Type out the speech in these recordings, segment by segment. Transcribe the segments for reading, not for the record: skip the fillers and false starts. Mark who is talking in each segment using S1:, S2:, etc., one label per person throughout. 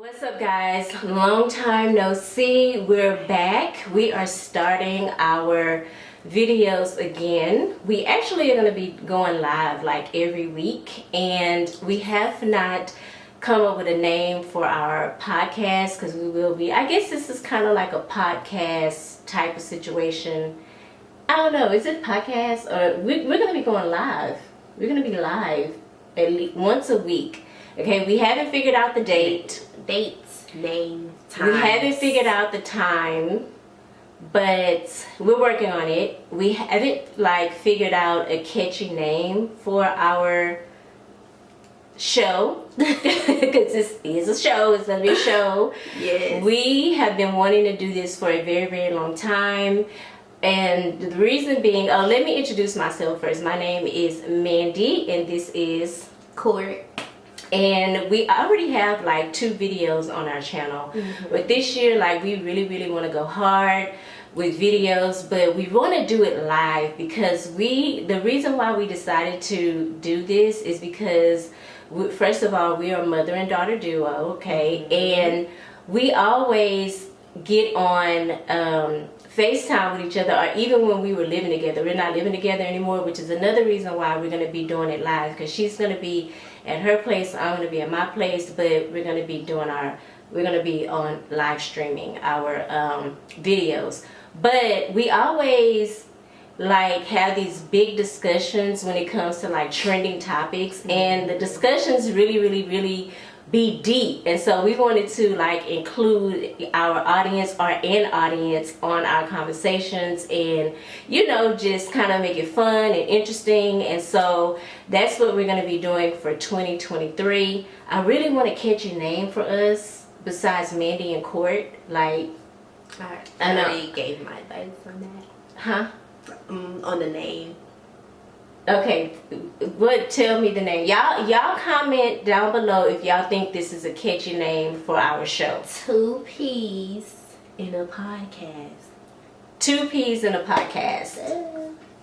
S1: What's up, guys? Long time no see. We're back. We are starting our videos again. We actually are going to be going live like every week, and we have not come up with a name for our podcast because we will be, I guess this is kind of like a podcast type of situation. I don't know, is it podcast or we're going to be going live. We're going to be live at least once a week. Okay, we haven't figured out the dates, name, time. We haven't figured out the time, but we're working on it. We haven't figured out a catchy name for our show because this is a show. It's gonna be a show. Yes. We have been wanting to do this for a very, very long time. And the reason being, let me introduce myself first. My name is Mandie, and this is
S2: Kourt.
S1: And we already have 2 videos on our channel. But this year, we really want to go hard with videos, but we want to do it live because the reason why we decided to do this is because first of all, we are a mother and daughter duo, okay? And we always get on FaceTime with each other, or even when we were living together. We're not living together anymore, which is another reason why we're going to be doing it live, because she's going to be at her place, I'm going to be at my place, but we're going to be on live streaming our videos. But we always have these big discussions when it comes to trending topics, and the discussions really be deep, and so we wanted to include our audience, an audience on our conversations, and just kind of make it fun and interesting. And so that's what we're going to be doing for 2023. I really want to catch a name for us besides Mandie and Kourt.
S2: I already gave my advice on that. On the name.
S1: Okay, tell me the name. Y'all comment down below if y'all think this is a catchy name for our show.
S2: 2 peas in a podcast.
S1: 2 peas in a podcast.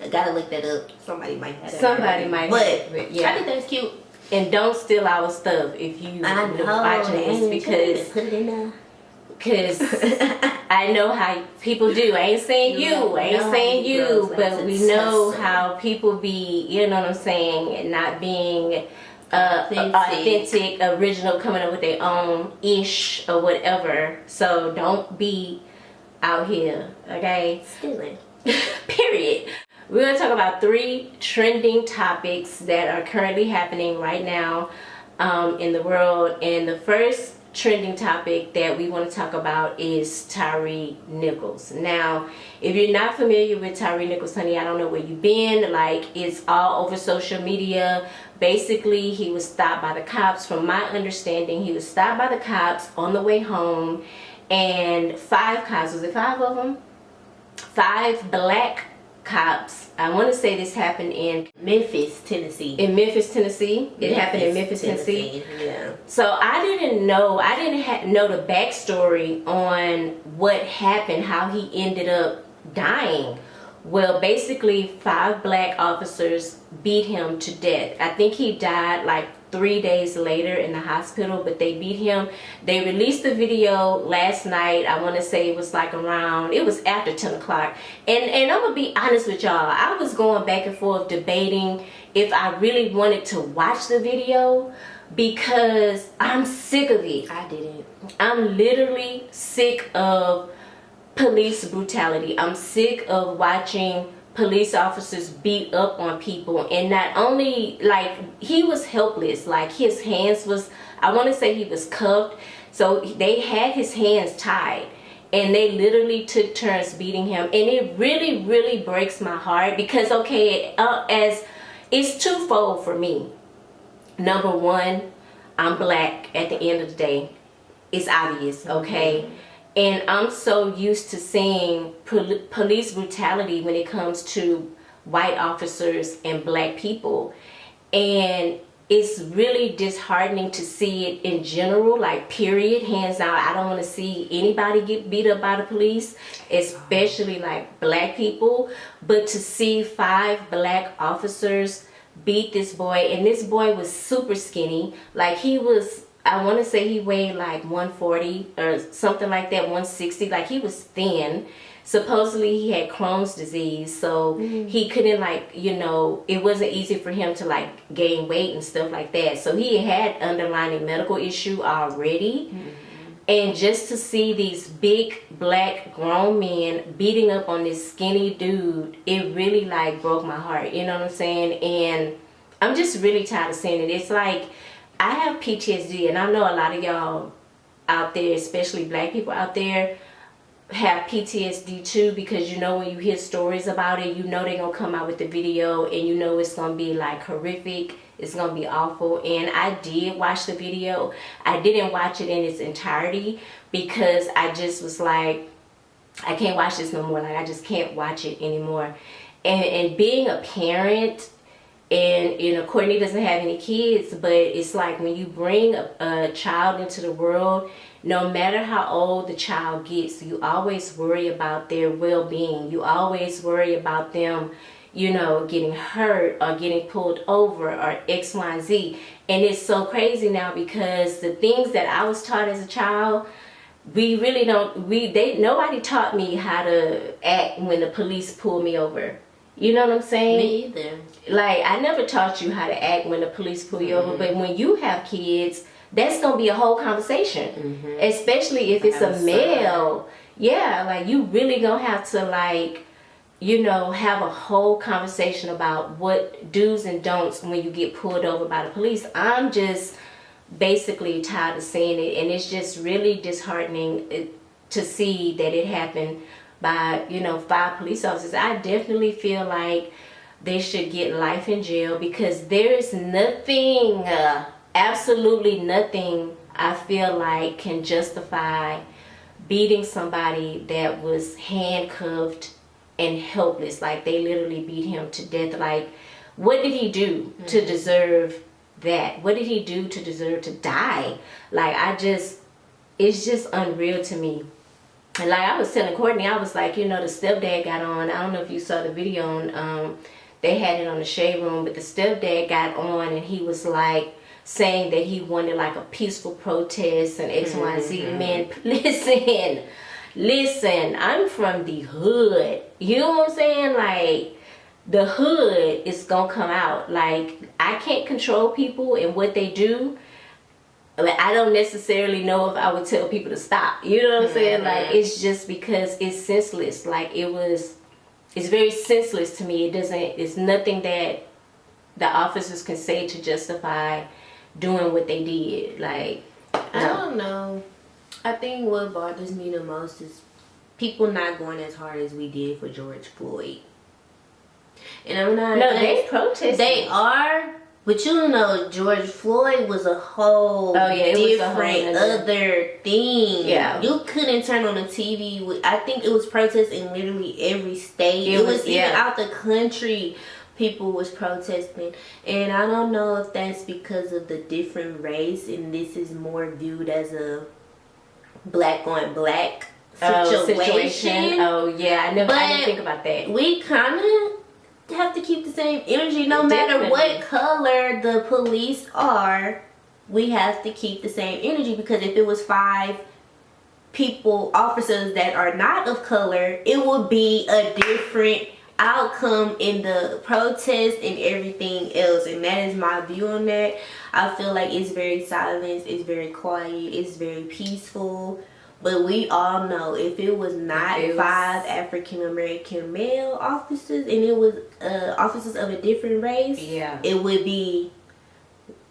S2: I gotta look that up. Somebody might have
S1: But yeah,
S2: I think that's cute.
S1: And don't steal our stuff if you watching this, because
S2: put it in there.
S1: Because I know how people do. I ain't saying you, but we know how people be, you know what I'm saying, and not being authentic, original, coming up with their own ish or whatever. So don't be out here, okay?
S2: Stealing.
S1: Period. We're going to talk about 3 trending topics that are currently happening right now in the world. And the first trending topic that we want to talk about is Tyre Nichols. Now, if you're not familiar with Tyre Nichols, honey, I don't know where you've been. It's all over social media. Basically, he was stopped by the cops. From my understanding, he was stopped by the cops on the way home, and 5 cops, was it 5 of them? 5 black cops. I want to say this happened in
S2: Memphis, Tennessee.
S1: It happened in Memphis, Tennessee.
S2: Yeah.
S1: So I didn't know the backstory on what happened, how he ended up dying. Well, basically 5 black officers beat him to death. I think he died 3 days later in the hospital, but they beat him. They released the video last night. I want to say it was it was after 10 o'clock. And I'm going to be honest with y'all. I was going back and forth debating if I really wanted to watch the video, because I'm sick of it.
S2: I didn't.
S1: I'm literally sick of police brutality. I'm sick of watching police officers beat up on people, and not only he was helpless, his hands was, I want to say he was cuffed, so they had his hands tied, and they literally took turns beating him. And it really breaks my heart, because as it's twofold for me. Number one, I'm black at the end of the day. It's obvious, okay? And I'm so used to seeing police brutality when it comes to white officers and black people. And it's really disheartening to see it in general, period, hands down. I don't want to see anybody get beat up by the police, especially black people. But to see 5 black officers beat this boy, and this boy was super skinny. He was I want to say he weighed like 140 or something like that, 160. Like, he was thin. Supposedly he had Crohn's disease, so he couldn't, like, you know, it wasn't easy for him to like gain weight and stuff like that. So he had underlying medical issue already. And just to see these big black grown men beating up on this skinny dude, it really like broke my heart. You know what I'm saying? And I'm just really tired of seeing it. It's like, I have PTSD, and I know a lot of y'all out there, especially black people out there, have PTSD too, because you know when you hear stories about it, you know they're gonna come out with the video and you know it's gonna be like horrific, it's gonna be awful. And I did watch the video. I didn't watch it in its entirety because I just was like, I can't watch this no more. Like, I just can't watch it anymore. And being a parent, and you know, Courtney doesn't have any kids, but it's like when you bring a child into the world, no matter how old the child gets, you always worry about their well-being. You always worry about them, you know, getting hurt or getting pulled over or X, Y, and Z. And it's so crazy now because the things that I was taught as a child, we really don't, nobody taught me how to act when the police pull me over. You know what I'm saying?
S2: Me either.
S1: Like, I never taught you how to act when the police pull you over, but when you have kids, that's gonna be a whole conversation, especially if it's a male. Yeah, like, you really gonna have to, like, you know, have a whole conversation about what do's and don'ts when you get pulled over by the police. I'm just basically tired of seeing it, and it's just really disheartening to see that it happened by, you know, 5 police officers. I definitely feel like they should get life in jail because there is nothing, absolutely nothing, I feel like, can justify beating somebody that was handcuffed and helpless. Like, they literally beat him to death. Like, what did he do to deserve that? What did he do to deserve to die? Like, it's just unreal to me. And like I was telling Courtney, I was like, you know, the stepdad got on. I don't know if you saw the video on, they had it on the Shade Room, but the stepdad got on and he was like saying that he wanted like a peaceful protest and X, Y, and Z. Man, listen, I'm from the hood. You know what I'm saying? Like, the hood is gonna come out. Like, I can't control people and what they do. Like, I don't necessarily know if I would tell people to stop. You know what I'm saying? Like, it's just because it's senseless. Like, it's very senseless to me. It's nothing that the officers can say to justify doing what they did. Like,
S2: I don't know. I think what bothers me the most is people not going as hard as we did for George Floyd. And I'm not.
S1: No, they protested.
S2: They are. But you know, George Floyd was a whole different other thing.
S1: Yeah.
S2: You couldn't turn on the TV. I think it was protests in literally every state. It was even out the country. People was protesting. And I don't know if that's because of the different race and this is more viewed as a black on black situation.
S1: Oh, yeah. I didn't think about that.
S2: We kind of have to keep the same energy no matter what color the police are. We have to keep the same energy because if it was 5 officers that are not of color, it would be a different outcome in the protest and everything else. And that is my view on that. I feel like it's very silent, it's very quiet, it's very peaceful. But we all know if it was not 5 African-American male officers and it was officers of a different race, it would be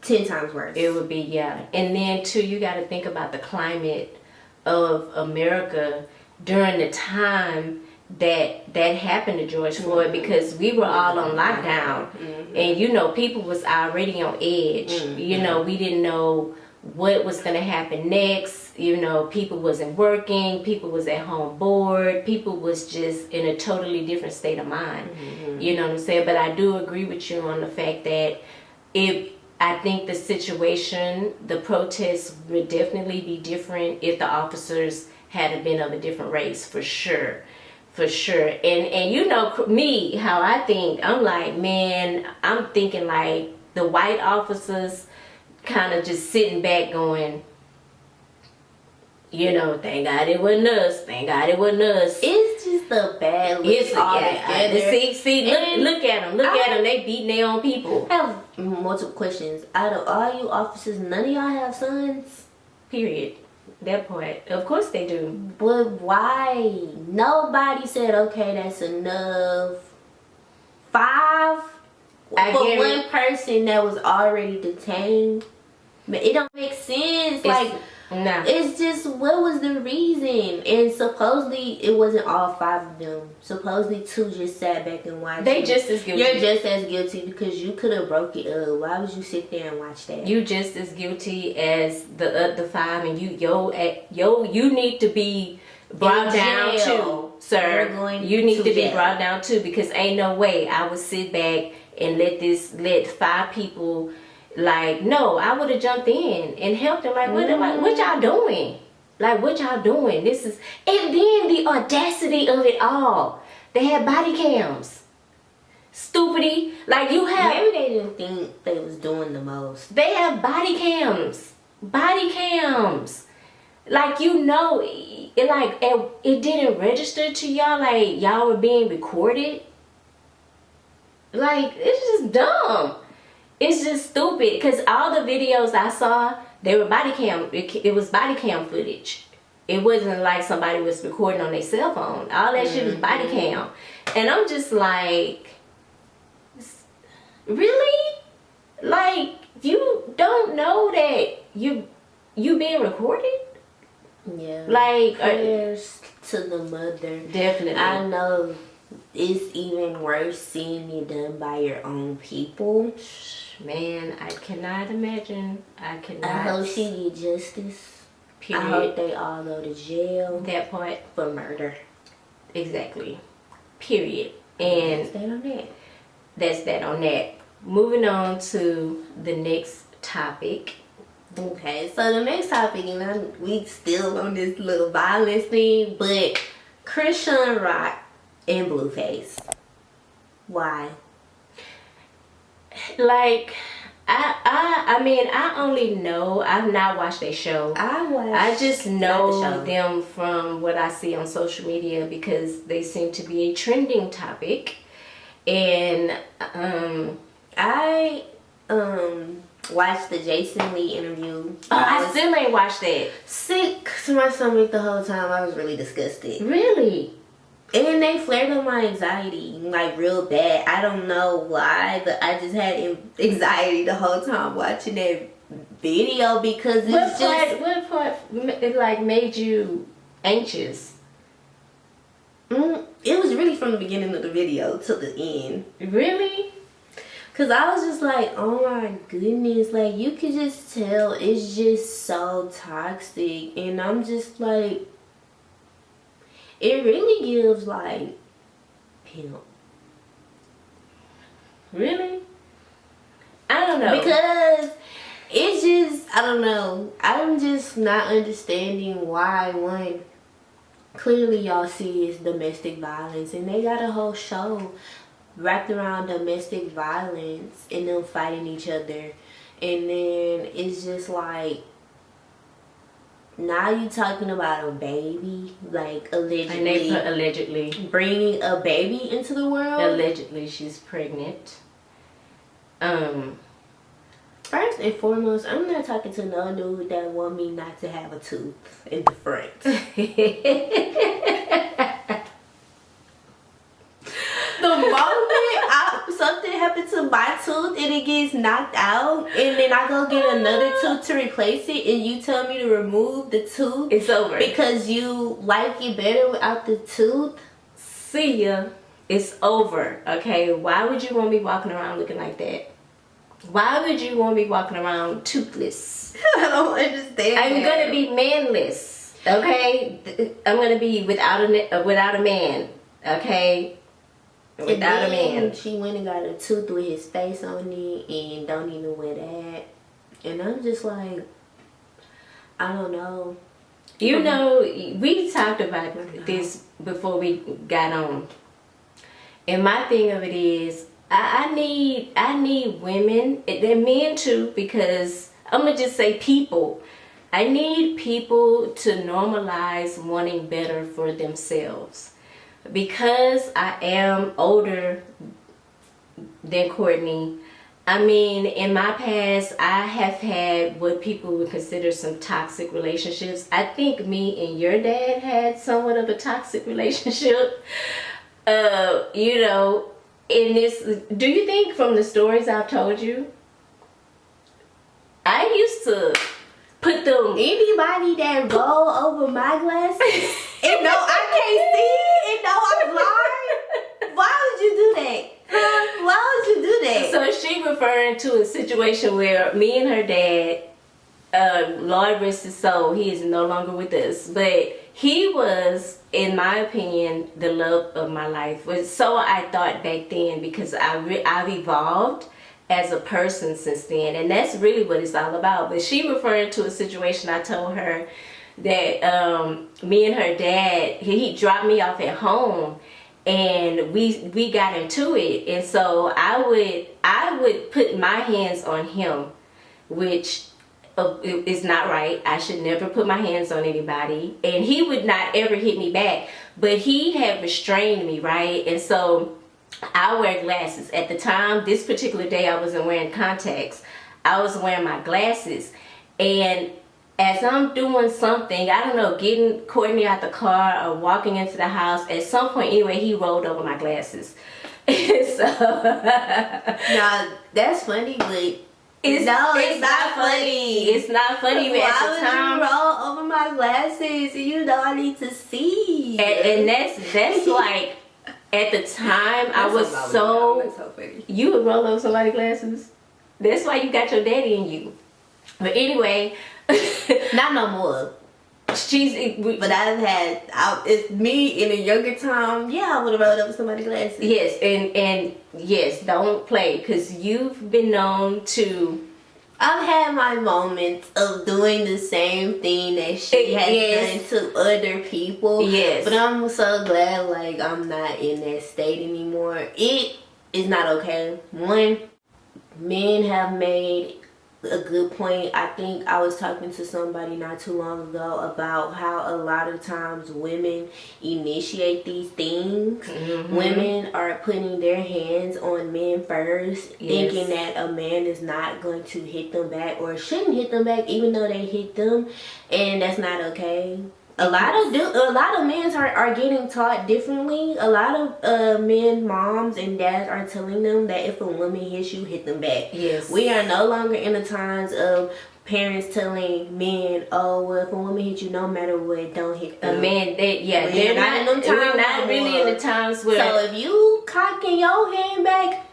S2: 10 times worse.
S1: It would be, And then, too, you got to think about the climate of America during the time that happened to George Floyd because we were all on lockdown. And, you know, people was already on edge. You know, we didn't know what was going to happen next. You know, people wasn't working, people was at home bored, people was just in a totally different state of mind. You know what I'm saying? But I do agree with you on the fact that I think the situation, the protests would definitely be different if the officers had been of a different race, for sure. For sure. And you know me, how I think, I'm like, man, I'm thinking like the white officers kind of just sitting back going, you know, thank God it wasn't us. Thank God it wasn't us.
S2: It's just a bad look.
S1: See, look at them. Look at them. They beating their own people.
S2: I have multiple questions. Out of all you officers, none of y'all have sons?
S1: Period. That part. Of course they do.
S2: But why? Nobody said, okay, that's enough. 5? For one person that was already detained? But it don't make sense.
S1: No.
S2: It's just, what was the reason? And supposedly it wasn't all 5 of them. Supposedly 2 just sat back and watched.
S1: They just as guilty.
S2: You're just as guilty because you could have broke it up. Why would you sit there and watch that?
S1: You just as guilty as the 5, and you need to be brought down too, sir. You need to be brought down too, because ain't no way I would sit back and let 5 people. Like, no, I would have jumped in and helped them. Like, what y'all doing? Like, what y'all doing? This is, and then the audacity of it all. They had body cams. Stupidity. Like, you have.
S2: Maybe they didn't think they was doing the most.
S1: They have body cams. Body cams. Like, you know, it didn't register to y'all. Like, y'all were being recorded. Like, it's just dumb. It's just stupid, because all the videos I saw, they were body cam. It was body cam footage. It wasn't like somebody was recording on their cell phone. All that shit was body cam. And I'm just like, really? Like, you don't know that you being recorded?
S2: Yeah.
S1: Like,
S2: prayers to the mother.
S1: Definitely.
S2: I know it's even worse seeing it done by your own people.
S1: Man, I cannot imagine. I
S2: hope she get justice.
S1: Period.
S2: I hope they all go to jail.
S1: That part.
S2: For murder.
S1: Exactly. Period. And
S2: that's that on that.
S1: That's that on that. Moving on to the next topic.
S2: Okay, so the next topic, and we still on this little violence thing, but Christian Rock and Blueface. Why?
S1: Like, I mean, I only know, I've not watched their show. I just know them from what I see on social media, because they seem to be a trending topic. And
S2: I watched the Jason Lee interview.
S1: I still ain't watched that.
S2: Sick to my stomach the whole time. I was really disgusted.
S1: Really?
S2: And they flared on my anxiety, like, real bad. I don't know why, but I just had anxiety the whole time watching that video, because it's
S1: what part like made you anxious?
S2: It was really from the beginning of the video to the end.
S1: Really?
S2: Because I was just like, oh my goodness, like, you could just tell it's just so toxic. And I'm just like, it really gives, like, pimp.
S1: Really? I don't know.
S2: Because it's just, I don't know. I'm just not understanding why, one, clearly y'all see it's domestic violence. And they got a whole show wrapped around domestic violence and them fighting each other. And then it's just like, now you talking about a baby, like, allegedly.
S1: And they put allegedly.
S2: Bringing a baby into the world.
S1: Allegedly she's pregnant.
S2: First and foremost, I'm not talking to no dude that want me not to have a tooth in the front. The moment something happened to my tooth and it gets knocked out, and then I go get another tooth to replace it, and you tell me to remove the tooth,
S1: it's over.
S2: Because you like it better without the tooth.
S1: See ya. It's over. Okay? Why would you want me walking around looking like that? Why would you want me walking around toothless?
S2: I don't understand.
S1: I'm gonna be manless. Okay? I'm gonna be without a man. Okay? Without a man.
S2: She went and got a tooth with his face on it and don't even wear that. And I'm just like, I don't know.
S1: You know, we talked about this before we got on. And my thing of it is, I need women, and men too, because I'm gonna just say people. I need people to normalize wanting better for themselves. Because I am older than Courtney, I mean, in my past, I have had what people would consider some toxic relationships. I think me and your dad had somewhat of a toxic relationship. You know, in this, do you think from the stories I've told you, I used to put them.
S2: Anybody that roll over my glasses and know I can't see and know I'm blind, why would you do that? Huh? Why would you do that?
S1: So she referring to a situation where me and her dad, Lord rest his soul, he is no longer with us, but he was, in my opinion, the love of my life. So I thought back then, because I've evolved as a person since then, and that's really what it's all about. But she referred to a situation I told her that me and her dad, he dropped me off at home, and we got into it, and so I would put my hands on him, which is not right. I should never put my hands on anybody, and he would not ever hit me back, but he had restrained me, right? And so I wear glasses. At the time, this particular day, I wasn't wearing contacts. I was wearing my glasses. And as I'm doing something, I don't know, getting Courtney out the car or walking into the house, at some point, anyway, he rolled over my glasses. So
S2: Now, that's funny, but it's not funny.
S1: It's not funny, but at the time,
S2: why would you roll over my glasses? You know I need to see.
S1: And that's like, at the time, I was so
S2: funny.
S1: You would roll over somebody's glasses? That's why you got your daddy in you. But anyway,
S2: not no more. But I've had, it's me in a younger time. Yeah, I would have rolled over somebody's glasses.
S1: Yes, and yes, don't play, because you've been known to.
S2: I've had my moments of doing the same thing that she has done to other people.
S1: Yes.
S2: But I'm so glad, like, I'm not in that state anymore. It is not okay. One, men have made a good point. I think I was talking to somebody not too long ago about how a lot of times women initiate these things. Mm-hmm. Women are putting their hands on men first, thinking that a man is not going to hit them back or shouldn't hit them back, even though they hit them, and that's not okay. A lot of men are getting taught differently. A lot of men, moms, and dads are telling them that if a woman hits you, hit them back. Yes. We are no longer in the times of parents telling men, oh, well, if a woman hits you, no matter what, don't hit them.
S1: They're not in them times. We're not really in the times where.
S2: So if you cocking your hand back,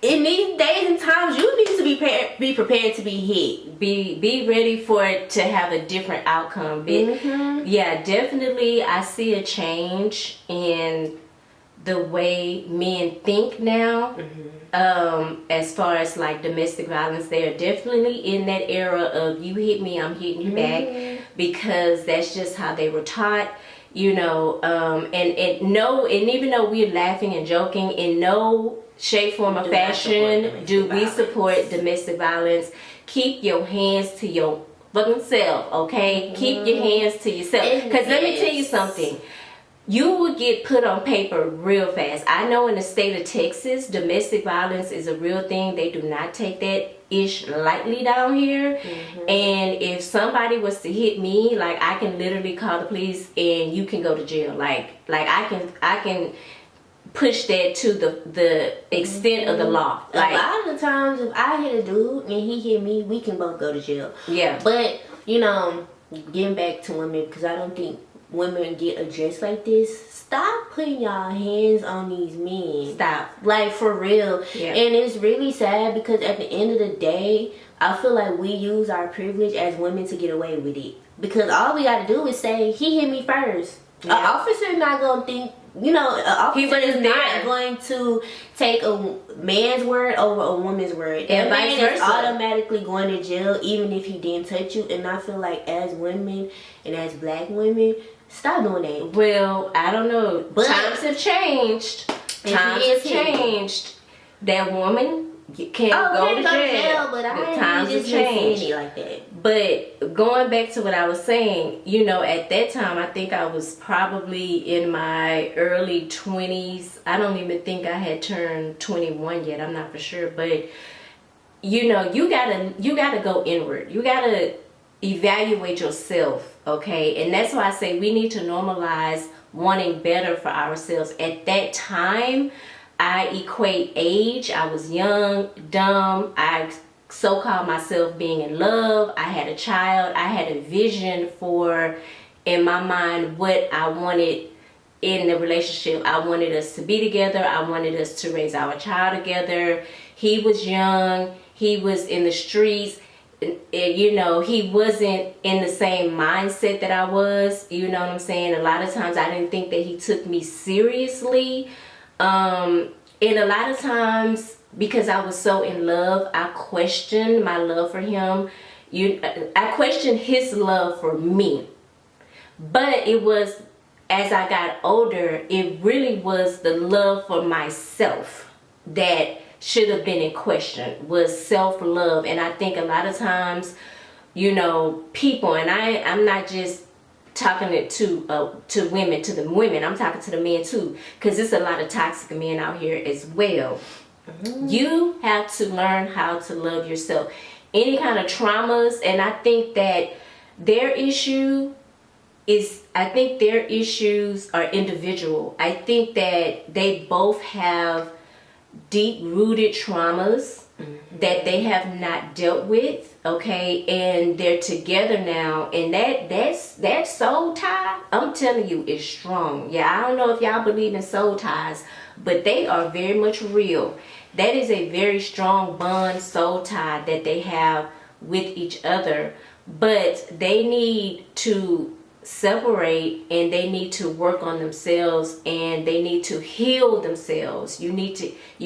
S2: in these days and times, you need to be prepared to be hit.
S1: Be ready for it to have a different outcome. Yeah, definitely I see a change in the way men think now. As far as like domestic violence, they are definitely in that era of you hit me, I'm hitting you back, because that's just how they were taught. You know, and even though we're laughing and joking, in no shape, form, or fashion do we support domestic violence. Keep your hands to your fucking self, okay? Keep your hands to yourself. Because let me tell you something. You will get put on paper real fast. I know in the state of Texas, domestic violence is a real thing. They do not take that ish lightly down here. And if somebody was to hit me, like, I can literally call the police and you can go to jail. Like I can push that to the extent of the law. Like,
S2: a lot of the times, if I hit a dude and he hit me, we can both go to jail. Yeah. But, you know, getting back to women, because I don't think women get addressed like this. Stop putting y'all hands on these men. Stop. Like, for real. Yeah. And it's really sad, because at the end of the day, I feel like we use our privilege as women to get away with it. Because all we got to do is say, he hit me first. Yeah. An officer not going to think, you know, an officer is not going to take a man's word over a woman's word. That man is automatically going to jail even if he didn't touch you. And I feel like as women and as black women, stop doing that.
S1: Well, I don't know. But times have changed. Times have changed. That woman you can't go to jail.
S2: But
S1: the
S2: I
S1: times
S2: just
S1: have changed.
S2: it like that.
S1: But going back to what I was saying, you know, at that time, I think I was probably in my early 20s. I don't even think I had turned 21 yet. I'm not for sure. But, you know, you gotta go inward. You gotta evaluate yourself, okay? And that's why I say we need to normalize wanting better for ourselves. At that time, I equate age. I was young, dumb. I so-called myself being in love. I had a child. I had a vision for, in my mind, what I wanted in the relationship. I wanted us to be together. I wanted us to raise our child together. He was young. He was in the streets. You know, he wasn't in the same mindset that I was. You know what I'm saying? A lot of times I didn't think that he took me seriously. And a lot of times, because I was so in love, I questioned my love for him. I questioned his love for me. But it was, as I got older, it really was the love for myself that should have been in question, was self-love. And I think a lot of times, you know, people, and I'm not just talking to women, to the women, I'm talking to the men too, because there's a lot of toxic men out here as well. You have to learn how to love yourself. Any kind of traumas, and I think that their issues are individual. I think that they both have deep-rooted traumas that they have not dealt with, okay, and they're together now, and that soul tie, I'm telling you, is strong. Yeah, I don't know if y'all believe in soul ties, but they are very much real. That is a very strong bond, soul tie that they have with each other, but they need to separate, and they need to work on themselves, and they need to heal themselves. You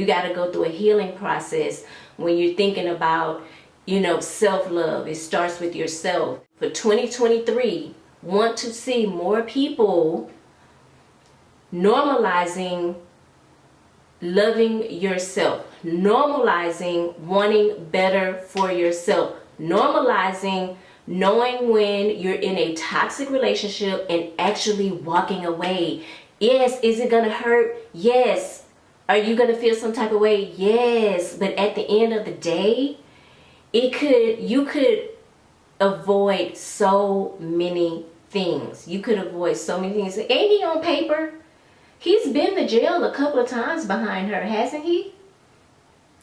S1: got to go through a healing process when you're thinking about, you know, self-love. It starts with yourself. For 2023, want to see more people normalizing loving yourself, normalizing wanting better for yourself, normalizing knowing when you're in a toxic relationship and actually walking away. Yes, is it gonna hurt? Yes. Are you gonna feel some type of way? Yes. But at the end of the day, you could avoid so many things. You could avoid so many things. Ain't he on paper? He's been to jail a couple of times behind her, hasn't he?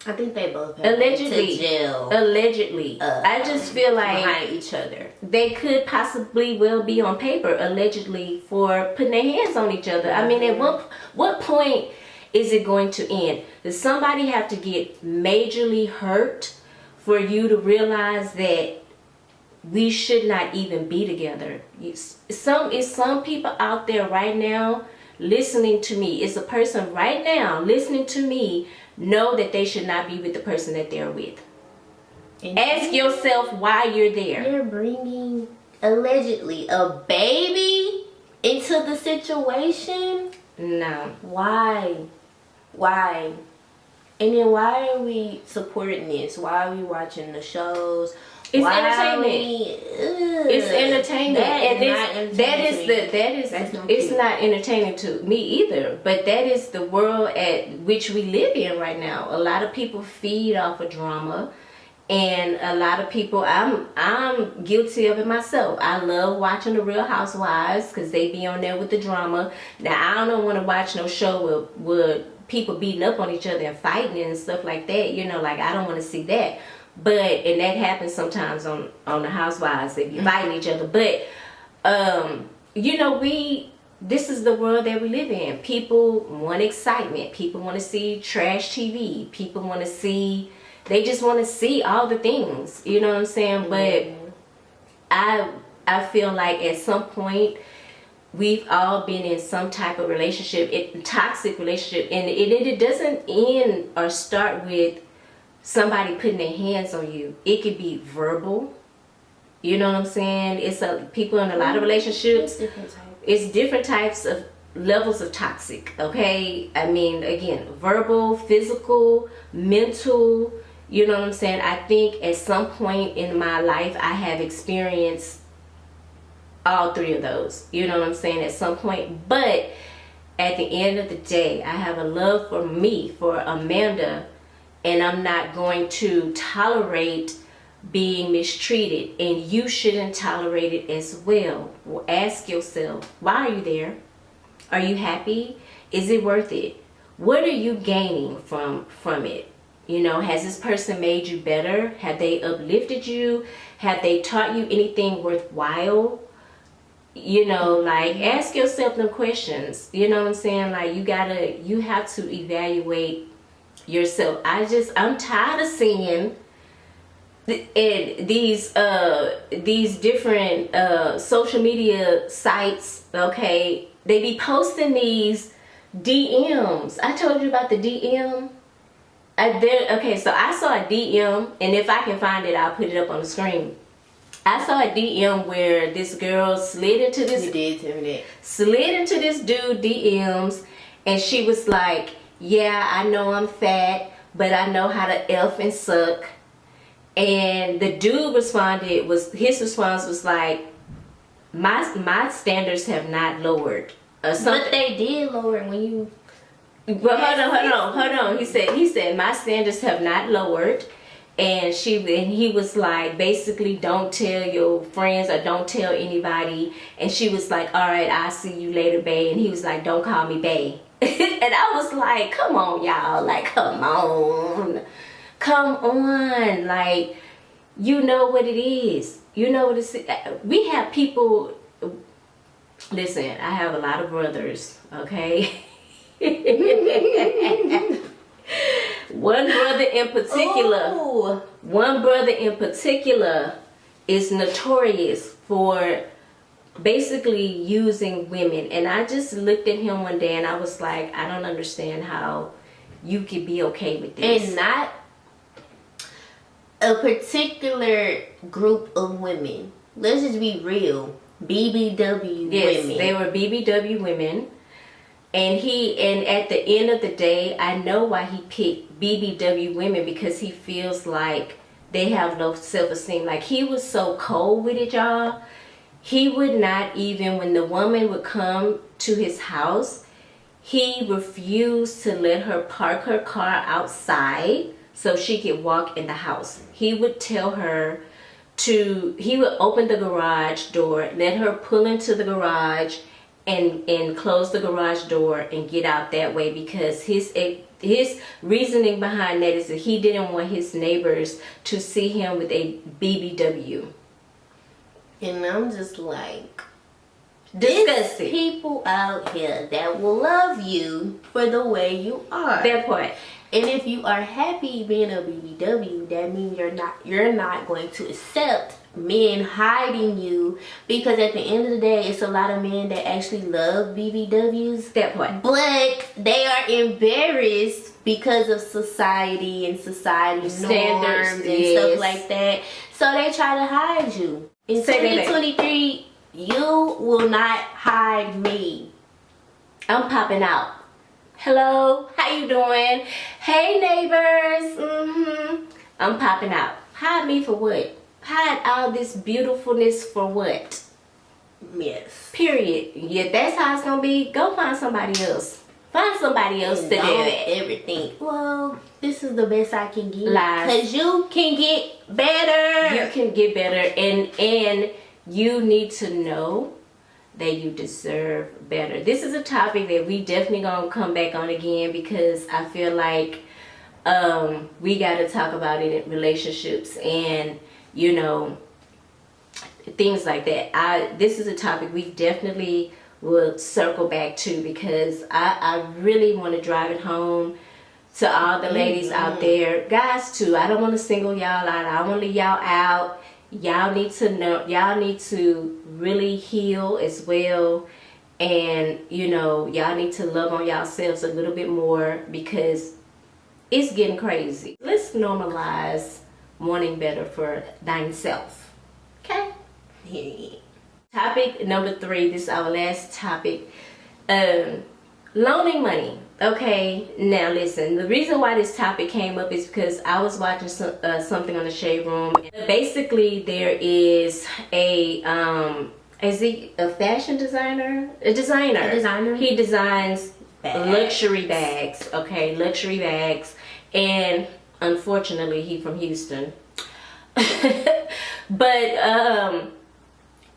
S2: I think they both have
S1: allegedly
S2: to jail.
S1: Allegedly. I just feel like
S2: behind each other.
S1: They could possibly well be on paper, allegedly, for putting their hands on each other. I mean, at what point is it going to end? Does somebody have to get majorly hurt for you to realize that we should not even be together? It's some people out there right now listening to me. It's a person right now listening to me know that they should not be with the person that they're with. And ask yourself why you're there.
S2: You're bringing allegedly a baby into the situation.
S1: No.
S2: Why? And then why are we supporting this? Why are we watching the shows?
S1: It's entertainment. It's entertainment. It's not entertaining to me either. But that is the world at which we live in right now. A lot of people feed off of drama, and a lot of people, I'm guilty of it myself. I love watching the Real Housewives because they be on there with the drama. Now I don't want to watch no show with people beating up on each other and fighting and stuff like that. You know, like I don't want to see that. And that happens sometimes on the Housewives. They be fighting each other. But, you know, this is the world that we live in. People want excitement. People want to see trash TV. People want to see, they just want to see all the things. You know what I'm saying? Mm-hmm. But I feel like at some point, we've all been in some type of relationship, toxic relationship. And it doesn't end or start with somebody putting their hands on you. It could be verbal. You know what I'm saying? It's people in a lot of relationships. It's different types levels of toxic, okay? I mean, again, verbal, physical, mental, you know what I'm saying? I think at some point in my life I have experienced all three of those, you know what I'm saying, at some point. But at the end of the day, I have a love for me, for Amanda, and I'm not going to tolerate being mistreated, and you shouldn't tolerate it as well. Well, ask yourself, why are you there? Are you happy? Is it worth it? What are you gaining from it? You know, has this person made you better? Have they uplifted you? Have they taught you anything worthwhile? You know, like, ask yourself them questions. You know what I'm saying? Like, you have to evaluate yourself. I'm tired of seeing these different social media sites, okay? They be posting these DMs. I told you about the DM. Okay, so I saw a DM, and if I can find it, I'll put it up on the screen. I saw a DM where this girl slid into this.
S2: You did tell me that.
S1: Slid into this dude DMs, and she was like, "Yeah, I know I'm fat, but I know how to F and suck." And the dude responded, his response was like, my standards have not lowered.
S2: But they did lower it when you.
S1: Well, hold on. He said my standards have not lowered, and he was like, basically, don't tell your friends or don't tell anybody. And she was like, all right, I'll see you later, bae. And he was like, don't call me bae. And I was like, come on, y'all, like, come on, like, you know what it is. You know what it is. We have people. Listen, I have a lot of brothers, okay? One brother in particular is notorious for basically using women. And I just looked at him one day and I was like, I don't understand how you could be okay with this.
S2: And not a particular group of women. Let's just be real. BBW women.
S1: Yes, they were BBW women. And at the end of the day, I know why he picked BBW women, because he feels like they have no self-esteem. Like, he was so cold with it, y'all. He would not even, when the woman would come to his house, he refused to let her park her car outside so she could walk in the house. He would tell her he would open the garage door, let her pull into the garage, and close the garage door and get out that way, because his reasoning behind that is that he didn't want his neighbors to see him with a BBW.
S2: And I'm just like,
S1: disgusting.
S2: There's people out here that will love you for the way you are.
S1: That part.
S2: And if you are happy being a BBW, that means you're not going to accept men hiding you, because at the end of the day, it's a lot of men that actually love BBWs.
S1: That part.
S2: But they are embarrassed because of society and society standards and stuff like that. So they try to hide you. In 2023, you will not hide me.
S1: I'm popping out. Hello, how you doing? Hey, neighbors. I'm popping out. Hide me for what? Hide all this beautifulness for what?
S2: Yes.
S1: Period. Yeah, that's how it's gonna be. Go find somebody else. Find somebody else to do it.
S2: Everything. Well, this is the best I can get.
S1: Lies.
S2: Because you can get better.
S1: You can get better, and you need to know that you deserve better. This is a topic that we definitely gonna come back on again, because I feel like we gotta talk about it in relationships and, you know, things like that. This is a topic we definitely will circle back to, because I really want to drive it home to all the ladies out there, guys too. I don't want to single y'all out. I want to leave y'all out. Y'all need to know, y'all need to really heal as well, and, you know, y'all need to love on yourselves a little bit more, because it's getting crazy. Let's normalize wanting better for thyself. Okay? Topic number 3, this is our last topic. Loaning money. Okay, now listen. The reason why this topic came up is because I was watching something on the Shade Room. Basically, there is is he a fashion designer? A designer. He designs luxury bags. Okay, luxury bags, and unfortunately, he from Houston. But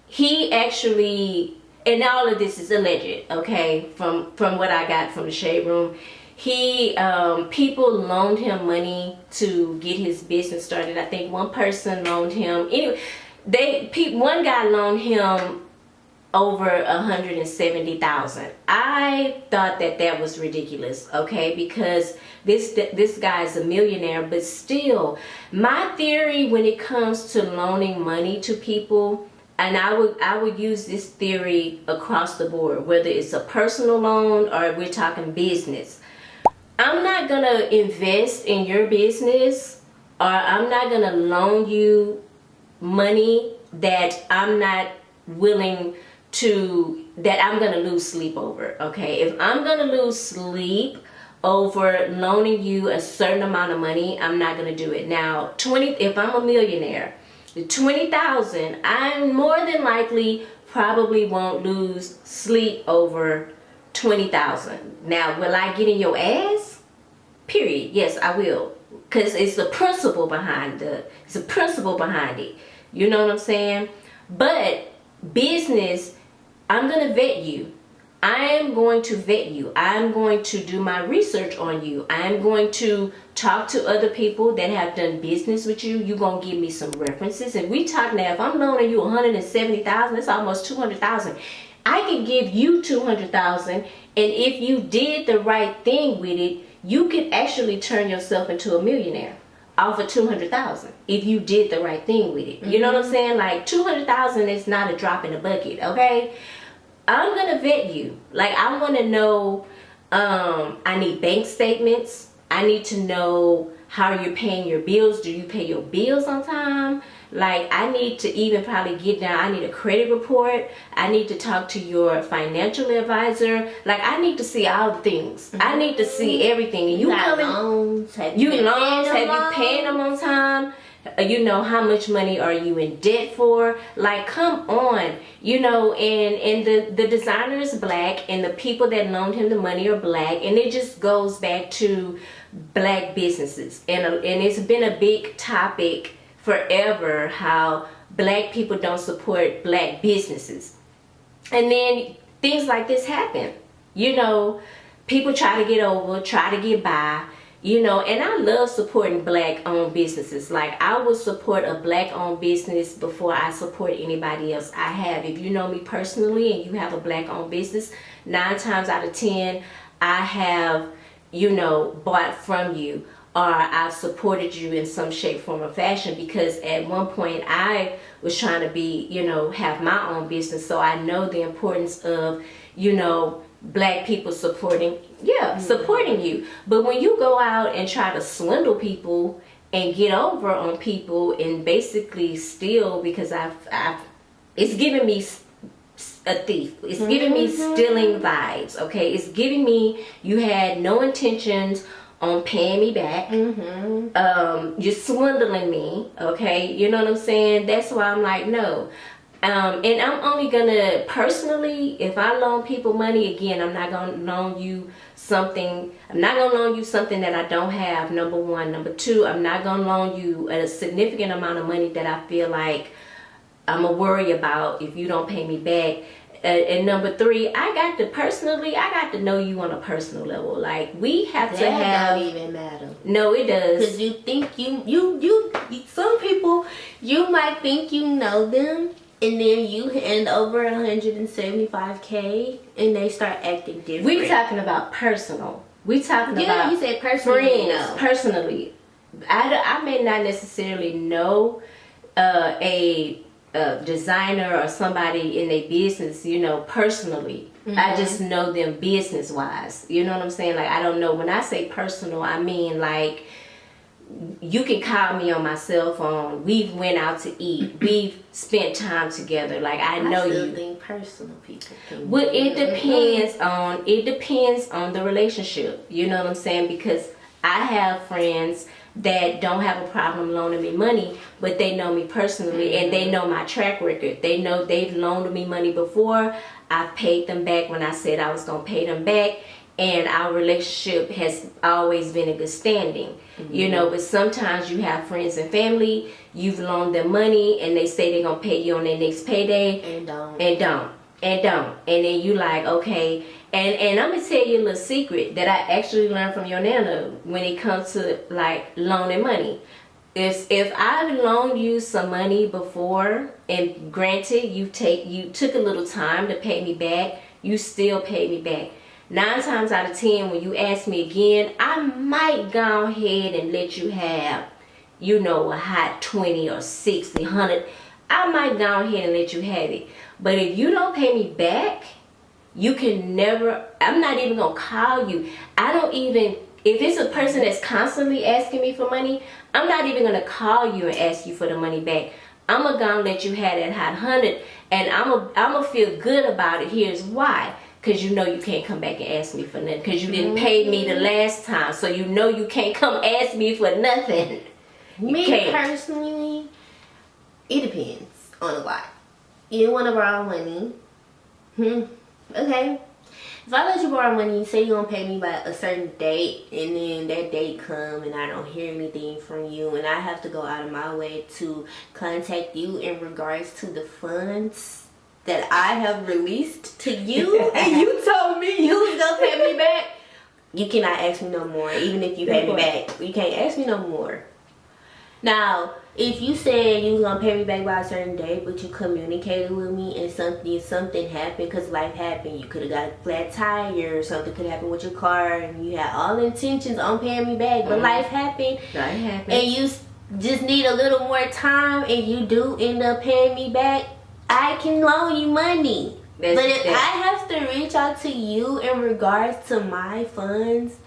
S1: he actually. And all of this is alleged, okay, from what I got from the Shade Room. He, people loaned him money to get his business started. I think one person loaned him, anyway, one guy loaned him over $170,000. I thought that was ridiculous, okay, because this guy is a millionaire, but still, my theory when it comes to loaning money to people, and I would use this theory across the board, whether it's a personal loan or we're talking business. I'm not gonna invest in your business, or I'm not gonna loan you money that I'm not willing to, that I'm gonna lose sleep over. Okay, if I'm gonna lose sleep over loaning you a certain amount of money, I'm not gonna do it. Now, if I'm a millionaire, the $20,000, I more than likely probably won't lose sleep over $20,000. Now, will I get in your ass? Period. Yes, I will, because it's the principle behind it. You know what I'm saying? But business, I'm gonna vet you. I am going to vet you. I'm going to do my research on you. I'm going to talk to other people that have done business with you. You're going to give me some references. And we talk now, if I'm loaning you $170,000, that's almost $200,000. I can give you $200,000. And if you did the right thing with it, you could actually turn yourself into a millionaire off of $200,000 if you did the right thing with it. You know what I'm saying? Like, $200,000 is not a drop in the bucket, okay? I'm gonna vet you. Like, I want to know, I need bank statements. I need to know how you're paying your bills. Do you pay your bills on time? Like, I need to even probably get down. I need a credit report. I need to talk to your financial advisor. Like, I need to see all the things. I need to see everything. And you
S2: loans. Have you
S1: paying them on time? You know, how much money are you in debt for? Like, come on. You know, and the designer is black, and the people that loaned him the money are black, and it just goes back to black businesses. And it's been a big topic forever, how black people don't support black businesses. And then things like this happen. You know, people try to get over, try to get by. You know, and I love supporting black-owned businesses. Like, I would support a black-owned business before I support anybody else. I have. If you know me personally and you have a black-owned business, 9 times out of 10, I have, you know, bought from you, or I've supported you in some shape, form, or fashion, because at one point I was trying to be, you know, have my own business. So I know the importance of, you know, black people supporting you. But when you go out and try to swindle people and get over on people and basically steal, because it's giving me a thief. It's giving me stealing vibes, okay? It's giving me, you had no intentions on paying me back. You're swindling me, okay? You know what I'm saying? That's why I'm like, no. And I'm only gonna, personally, if I loan people money, again, I'm not gonna loan you something that I don't have, number one. Number two, I'm not gonna loan you a significant amount of money that I feel like I'm gonna worry about if you don't pay me back. And number three, I got to know you on a personal level. Like, we have to have.
S2: That don't even matter.
S1: No, it does.
S2: Because you think you some people, you might think you know them, and then you hand over $175K and they start acting different.
S1: We talking about personal. We talking about,
S2: you said personally,
S1: friends, personally. I may not necessarily know a designer or somebody in their business, you know, personally. I just know them business wise. You know what I'm saying? Like, I don't know. When I say personal, I mean like you can call me on my cell phone. We've went out to eat. We've spent time together. Like I know
S2: I still
S1: you.
S2: think personal people can.
S1: Well, it depends on the relationship. You know what I'm saying? Because I have friends that don't have a problem loaning me money, but they know me personally and they know my track record. They know they've loaned me money before. I paid them back when I said I was gonna pay them back, and our relationship has always been in good standing. You know, but sometimes you have friends and family, you've loaned them money and they say they're gonna pay you on their next payday
S2: And don't.
S1: And then you like, okay. And I'm gonna tell you a little secret that I actually learned from your nana when it comes to like loaning money. If I've loaned you some money before, and granted you took a little time to pay me back, you still pay me back. 9 times out of 10, when you ask me again, I might go ahead and let you have, you know, a hot 20 or 60, 100. I might go ahead and let you have it. But if you don't pay me back, you can never, I'm not even going to call you. I don't even, if it's a person that's constantly asking me for money, I'm not even going to call you and ask you for the money back. I'm going to go and let you have that hot 100, and I'm going to feel good about it. Here's why. Because you know you can't come back and ask me for nothing. Because you didn't pay me the last time. So you know you can't come ask me for nothing.
S2: Me personally, it depends on a lot. You want to borrow money. Okay. If I let you borrow money, say you're going to pay me by a certain date, and then that date come and I don't hear anything from you, and I have to go out of my way to contact you in regards to the funds that I have released to you, and you told me you was gonna pay me back, you cannot ask me no more. Even if you pay me back, you can't ask me no more. Now, if you said you was gonna pay me back by a certain date, but you communicated with me and something happened, because life happened, you could have got a flat tire or something could happen with your car, and you had all intentions on paying me back, but life happened, and you just need a little more time, and you do end up paying me back, I can loan you money. But if I have to reach out to you in regards to my funds,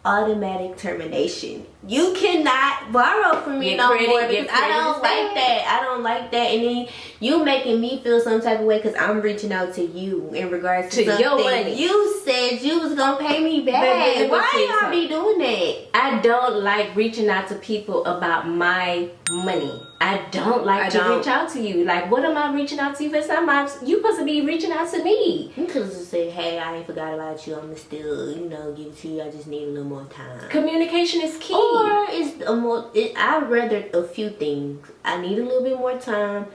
S2: automatic termination. You cannot borrow from me no more, because I don't like that. I don't like that. And then you making me feel some type of way because I'm reaching out to you in regards to something
S1: your money.
S2: You said you was gonna pay me back. Why y'all be doing that?
S1: I don't like reaching out to people about my money. I don't like to reach out to you. Like, what am I reaching out to you for? You supposed to be reaching out to me.
S2: You could have just said, hey, I ain't forgot about you. I'm still, give it to you. I just need a little more time.
S1: Communication is key.
S2: Or I'd rather a few things. I need a little bit more time.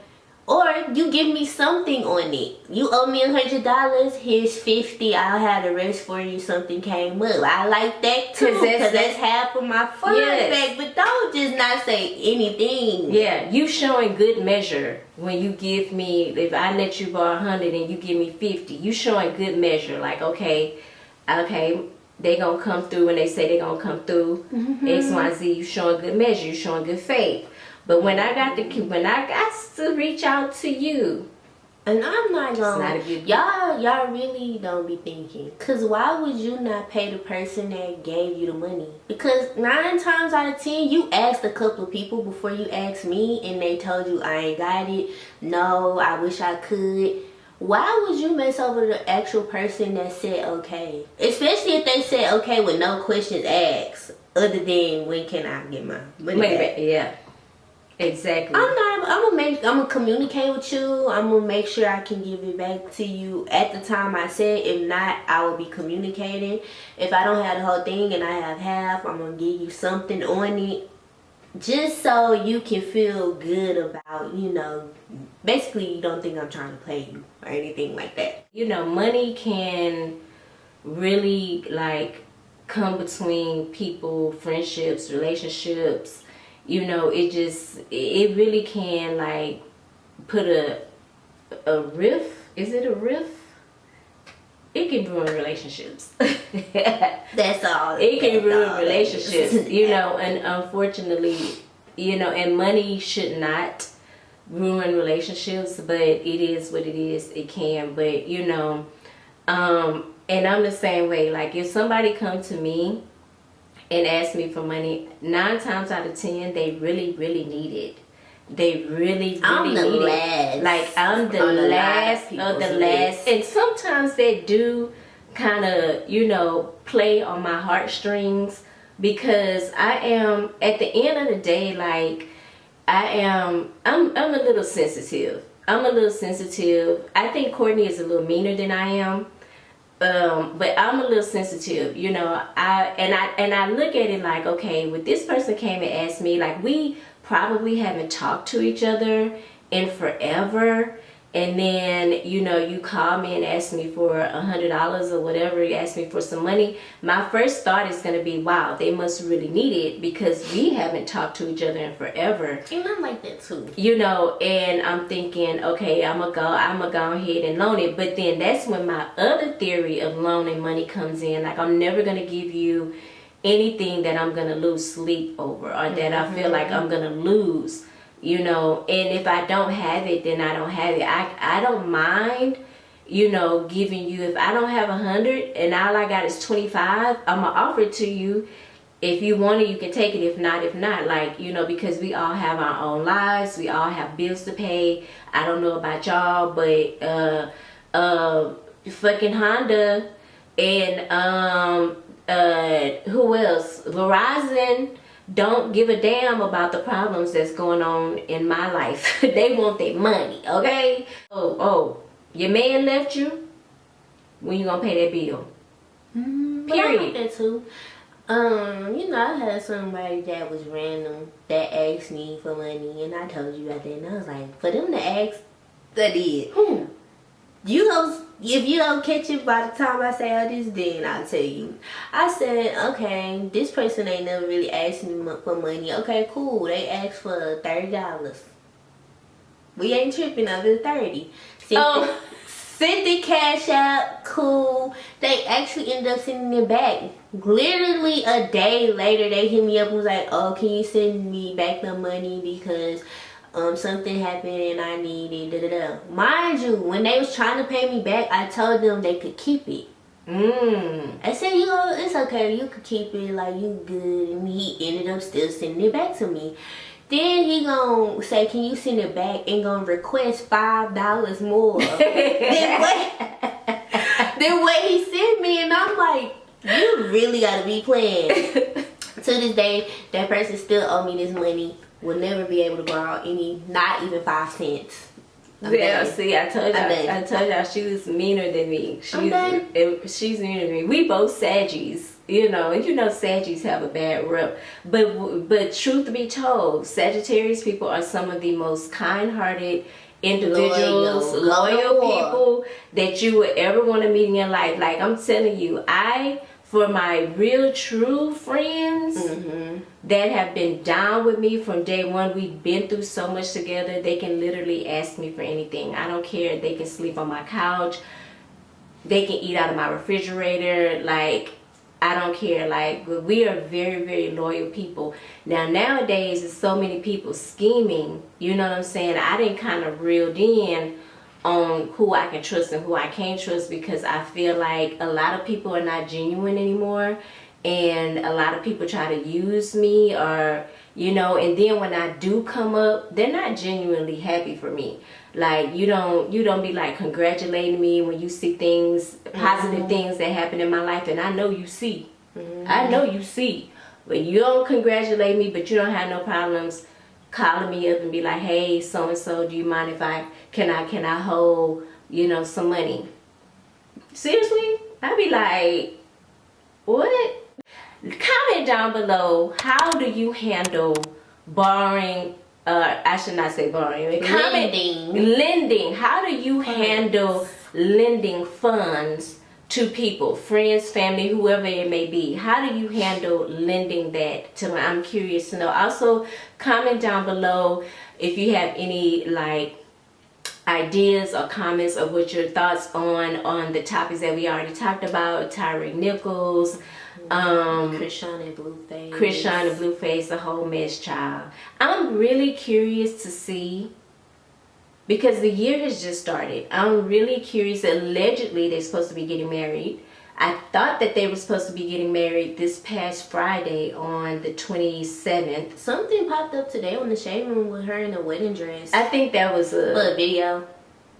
S2: Or you give me something on it. You owe me $100. Here's $50. I'll have the rest for you. Something came up. I like that too, because that's half of my funds back. But don't just not say anything.
S1: Yeah, you showing good measure when you give me. If I let you borrow 100 and you give me 50, you showing good measure. Like, okay, they gonna come through when they say they gonna come through. X, Y, Z. You showing good measure. You showing good faith. But when I got to reach out to you,
S2: and I'm not gonna, y'all really don't be thinking, cause why would you not pay the person that gave you the money? Because 9 times out of 10, you asked a couple of people before you asked me, and they told you I ain't got it. No, I wish I could. Why would you mess over the actual person that said okay? Especially if they said okay with no questions asked, other than when can I get my money back?
S1: Yeah. Exactly.
S2: I'm gonna communicate with you. I'm gonna make sure I can give it back to you at the time I said. If not, I will be communicating. If I don't have the whole thing and I have half, I'm gonna give you something on it, just so you can feel good about, basically you don't think I'm trying to play you or anything like that.
S1: Money can really come between people, friendships, relationships. It really can put a rift. Is it a rift? It can ruin relationships.
S2: That's all.
S1: It can ruin relationships, and unfortunately, and money should not ruin relationships, but it is what it is. It can, but and I'm the same way. Like, if somebody come to me and ask me for money, 9 times out of 10, they really, really need it. They really, really need it. Like, I'm the last of the last. And sometimes they do kind of, you know, play on my heartstrings, because I am, at the end of the day, like, I'm a little sensitive. I think Courtney is a little meaner than I am. But I'm a little sensitive, you know. I look at it like, okay, when this person came and asked me, like, we probably haven't talked to each other in forever, and then, you know, you call me and ask me for $100 or whatever, you ask me for some money, my first thought is going to be, wow, they must really need it, because we haven't talked to each other in forever.
S2: And I'm like that too,
S1: you know. And I'm thinking, okay, I'm gonna go ahead and loan it. But then that's when my other theory of loaning money comes in. Like, I'm never gonna give you anything that I'm gonna lose sleep over, or that I feel like I'm gonna lose, you know. And if I don't have it, then I don't have it. I don't mind, you know, giving you, if I don't have 100 and all I got is 25, I'm gonna offer it to you. If you want it, you can take it. If not, like, you know, because we all have our own lives, we all have bills to pay. I don't know about y'all, but fucking Honda and who else? Verizon don't give a damn about the problems that's going on in my life. They want their money, okay? Oh, your man left you? When you gonna pay that bill? Period.
S2: I like that too. You know, I had somebody that was random that asked me for money, and I told you about that, and I was like, for them to ask, I did.
S1: Who?
S2: If you don't catch it by the time I say all this, then I'll tell you. I said, okay, this person ain't never really asked me for money. Okay, cool. They asked for $30. We ain't tripping over the 30. Sent the cash out, cool. They actually ended up sending it back. Literally a day later, they hit me up and was like, oh, can you send me back the money because something happened and I need it, Mind you, when they was trying to pay me back, I told them they could keep it. I said, you know, it's okay, you could keep it, like, you good. And he ended up still sending it back to me. Then he gonna say, can you send it back, and gonna request $5 more than what he sent me. And I'm like, you really gotta be playing. To this day, that person still owe me this money. Will never be able to borrow any, not even 5 cents.
S1: Yeah, see, I told y'all she was meaner than me. She's meaner than me. We both Saggies. You know Saggies have a bad rep, but truth be told, Sagittarius people are some of the most kind-hearted individuals, loyal people that you would ever want to meet in your life. Like, I'm telling you, for my real true friends that have been down with me from day one, we've been through so much together, they can literally ask me for anything. I don't care. They can sleep on my couch, they can eat out of my refrigerator, like, I don't care. Like, we are very, very loyal people. Now, nowadays, there's so many people scheming. You know what I'm saying? I didn't kind of reeled in on who I can trust and who I can't trust, because I feel like a lot of people are not genuine anymore. And a lot of people try to use me, or, you know, and then when I do come up, they're not genuinely happy for me. Like, you don't be like congratulating me when you see things, positive things that happen in my life, and I know you see. I know you see. But you don't congratulate me, but you don't have no problems calling me up and be like, hey, so and so, do you mind if can I hold, you know, some money? Seriously? I'd be like, what? Comment down below, how do you handle borrowing? I should not say borrowing. Lending. How do you handle lending funds to people, friends, family, whoever it may be? How do you handle lending that to? I'm curious to know. Also, comment down below if you have any like ideas or comments of what your thoughts on the topics that we already talked about. Tyre Nichols.
S2: Krishan and
S1: Blueface, the whole mess, child. I'm really curious to see, because the year has just started. I'm really curious. Allegedly, they're supposed to be getting married. I thought that they were supposed to be getting married this past Friday on the 27th.
S2: Something popped up today on the shade room with her in a wedding dress.
S1: I think that was
S2: a video.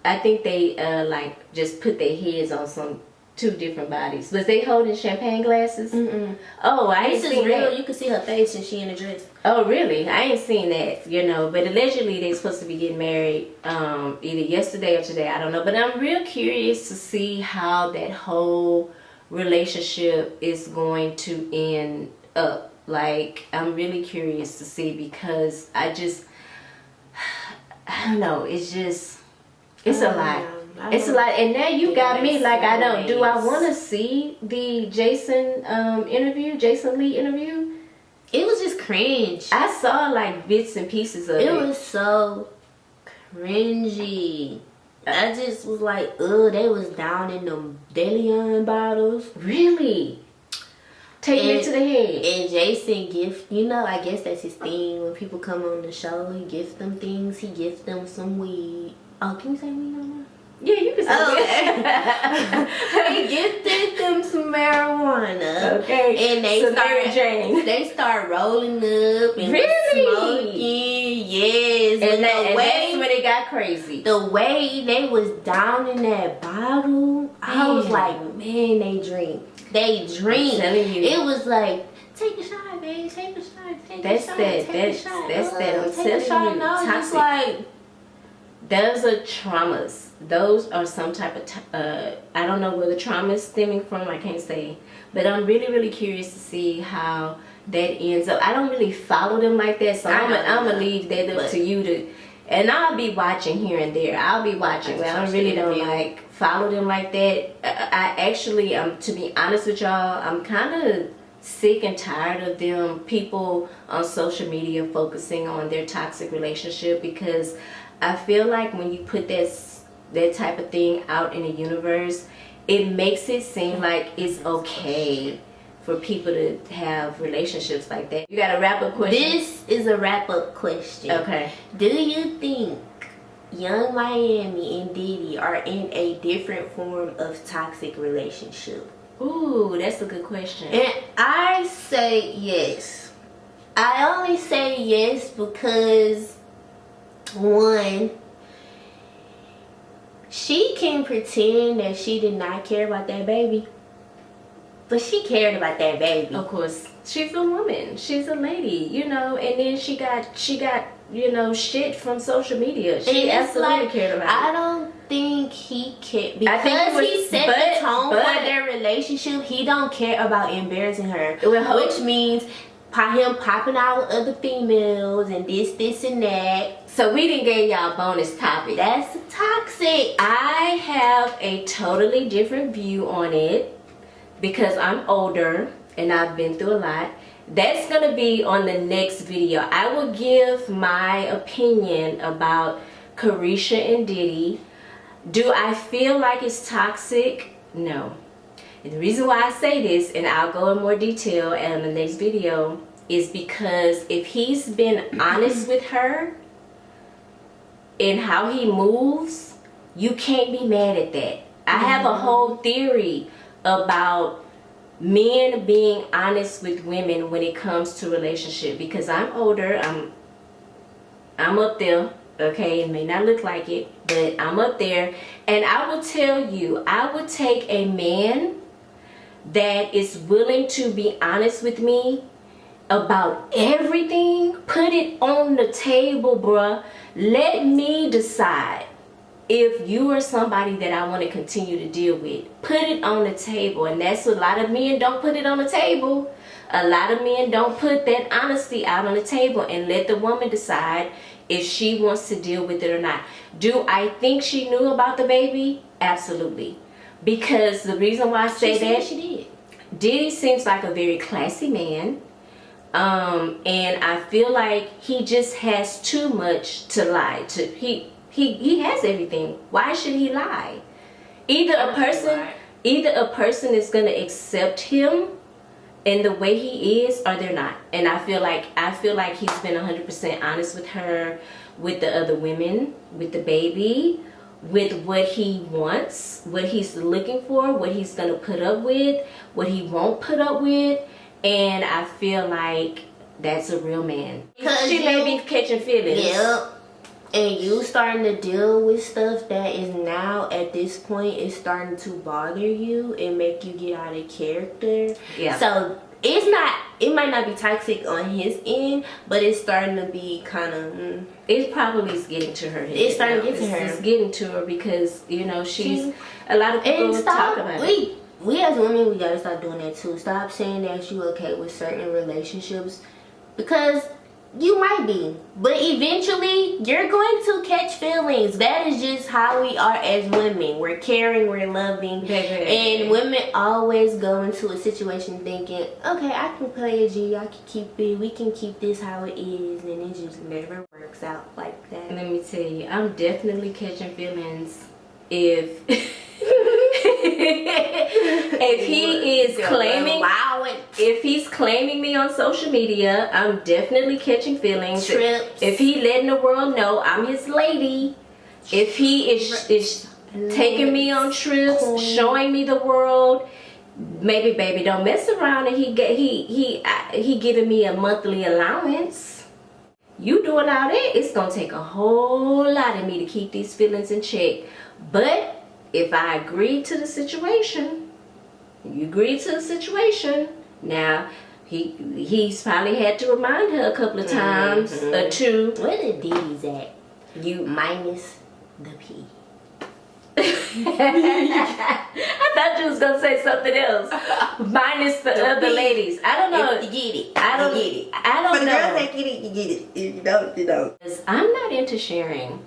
S1: I think they like just put their heads on some two different bodies. Was they holding champagne glasses?
S2: Mm-mm.
S1: Oh, I ain't seen
S2: real.
S1: that.
S2: You can see her face and she in a dress.
S1: Oh, really? I ain't seen that, you know. But allegedly they're supposed to be getting married either yesterday or today. I don't know. But I'm real curious to see how that whole relationship is going to end up. Like, I'm really curious to see, because I don't know. It's a lot. It's a lot, and now you got me like, I don't. Do I want to see the Jason Lee interview?
S2: It was just cringe.
S1: I saw like bits and pieces of it.
S2: It was so cringy. I just was like, ugh, they was down in them DeLeon bottles.
S1: Really? Take it to the head.
S2: And Jason gift, you know, I guess that's his thing. When people come on the show, he gift them things. He gifts them some weed. Oh, can you say weed on there?
S1: Yeah, you can say that.
S2: He gifted them some marijuana.
S1: Okay.
S2: And they start rolling up and smoking. Yes.
S1: And that's when it got crazy.
S2: The way they was down in that bottle, I was like, man, they drink. They drink.
S1: I'm telling you.
S2: It was like, take a shot, babe. Take a shot. Take a shot.
S1: That's that. I'm telling you.
S2: Toxic. Like,
S1: those are traumas. Those are some type of I don't know where the trauma is stemming from. I can't say, but I'm really, really curious to see how that ends up. I don't really follow them like that, so I'm gonna leave that up to you to. And I'll be watching here and there. I'll be watching, but I really don't like follow them like that. I actually, to be honest with y'all, I'm kind of sick and tired of them people on social media focusing on their toxic relationship, because I feel like when you put that type of thing out in the universe, it makes it seem like it's okay for people to have relationships like that. You got a wrap-up question?
S2: This is a wrap-up question.
S1: Okay.
S2: Do you think Young Miami and Diddy are in a different form of toxic relationship?
S1: Ooh, that's a good question.
S2: And I say yes. I only say yes because, one, she can pretend that she did not care about that baby, but she cared about that baby.
S1: Of course, she's a woman. She's a lady, you know. And then she got you know, shit from social media. She absolutely cared about it.
S2: I don't think he cared because he set the tone for their relationship. He don't care about embarrassing her, which means him popping out with other females and this and that.
S1: So we didn't give y'all bonus topic.
S2: That's toxic.
S1: I have a totally different view on it because I'm older and I've been through a lot. That's gonna be on the next video. I will give my opinion about Carisha and Diddy. Do I feel like it's toxic? No. And the reason why I say this, and I'll go in more detail in the next video, is because if he's been honest with her in how he moves, you can't be mad at that. I have a whole theory about men being honest with women when it comes to relationship, because I'm older, I'm up there, okay? It may not look like it, but I'm up there, and I will tell you, I would take a man that is willing to be honest with me about everything. Put it on the table, bruh. Let me decide if you are somebody that I want to continue to deal with. Put it on the table. And that's a lot of men don't put it on the table. A lot of men don't put that honesty out on the table and let the woman decide if she wants to deal with it or not. Do I think she knew about the baby? Absolutely. Because the reason why I say that,
S2: she did.
S1: Diddy seems like a very classy man. And I feel like he just has too much to lie to. He has everything. Why should he lie? Either a person is gonna accept him in the way he is, or they're not. And I feel like he's been 100% honest with her, with the other women, with the baby, with what he wants, what he's looking for, what he's gonna put up with, what he won't put up with, and I feel like that's a real man. She may be catching feelings.
S2: Yep. And you starting to deal with stuff that is now at this point is starting to bother you and make you get out of character.
S1: Yeah.
S2: So it might not be toxic on his end, but it's starting to be kind of
S1: it probably is getting to her head.
S2: It's starting to get to her.
S1: It's getting to her because, you know, she's a lot of people talk about it.
S2: We as women, we gotta stop doing that too. Stop saying that you okay with certain relationships, because you might be, but eventually you're going to catch feelings. That is just how we are as women. We're caring, we're loving, and women always go into a situation thinking, okay, I can play a G, I can keep it, we can keep this how it is, and it just never works out like that.
S1: Let me tell you, I'm definitely catching feelings if if he is claiming, if he's claiming me on social media, I'm definitely catching feelings.
S2: Trips.
S1: If he letting the world know I'm his lady, if he is taking me on trips, showing me the world, maybe baby don't mess around, and he giving me a monthly allowance. You doing all that, it's gonna take a whole lot of me to keep these feelings in check. But if I agree to the situation, you agree to the situation. Now, he's probably had to remind her a couple of times or two.
S2: Where the D's at? You minus the P.
S1: I thought you was gonna say something else. Minus the other ladies. I don't know.
S2: If you get it.
S1: I don't
S2: get it.
S1: I don't
S2: For the
S1: know.
S2: girls that get it, you get it. If you don't, you don't.
S1: I'm not into sharing.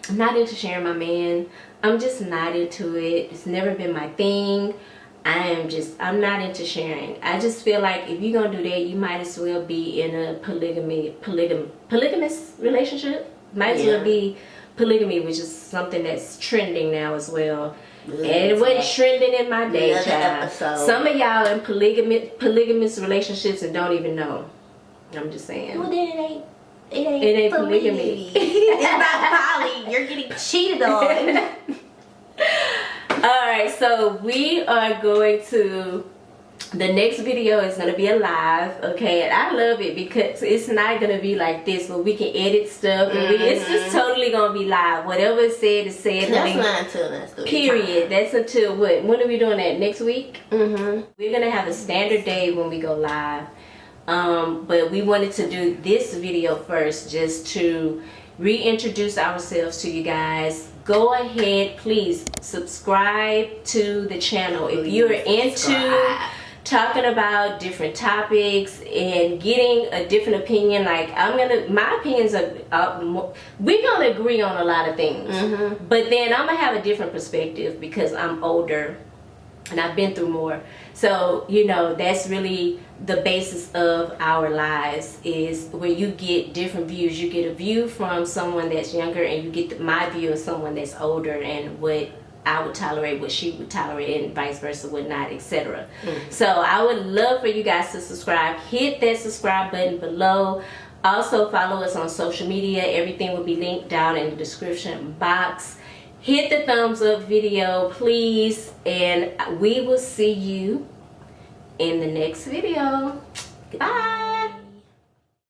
S1: I'm not into sharing my man. I'm just not into it. It's never been my thing. I'm not into sharing. I just feel like if you're gonna do that, you might as well be in a polygamous relationship. Might as well be polygamy, which is something that's trending now as well. And it wasn't trending in my day, child. Some of y'all in polygamous relationships and don't even know. I'm just saying.
S2: Well, then it ain't
S1: polygamy.
S2: It's not poly. You're getting cheated on.
S1: Alright, so we are going to, the next video is going to be a live, okay, and I love it because it's not going to be like this where we can edit stuff, and it's just totally going to be live. Whatever is said is said.
S2: That's not until next week.
S1: Period. That's until what? When are we doing that? Next week? We're going to have a standard day when we go live, but we wanted to do this video first just to reintroduce ourselves to you guys. Go ahead, please subscribe to the channel if you're into talking about different topics and getting a different opinion. Like my opinions are we're gonna agree on a lot of things, but then I'm gonna have a different perspective because I'm older and I've been through more. So, you know, that's really the basis of our lives, is where you get different views. You get a view from someone that's younger, and you get my view of someone that's older, and what I would tolerate, what she would tolerate, and vice versa, would not, etc. So I would love for you guys to subscribe. Hit that subscribe button below. Also follow us on social media. Everything will be linked down in the description box. Hit the thumbs up video, please, and we will see you in the next video. Goodbye.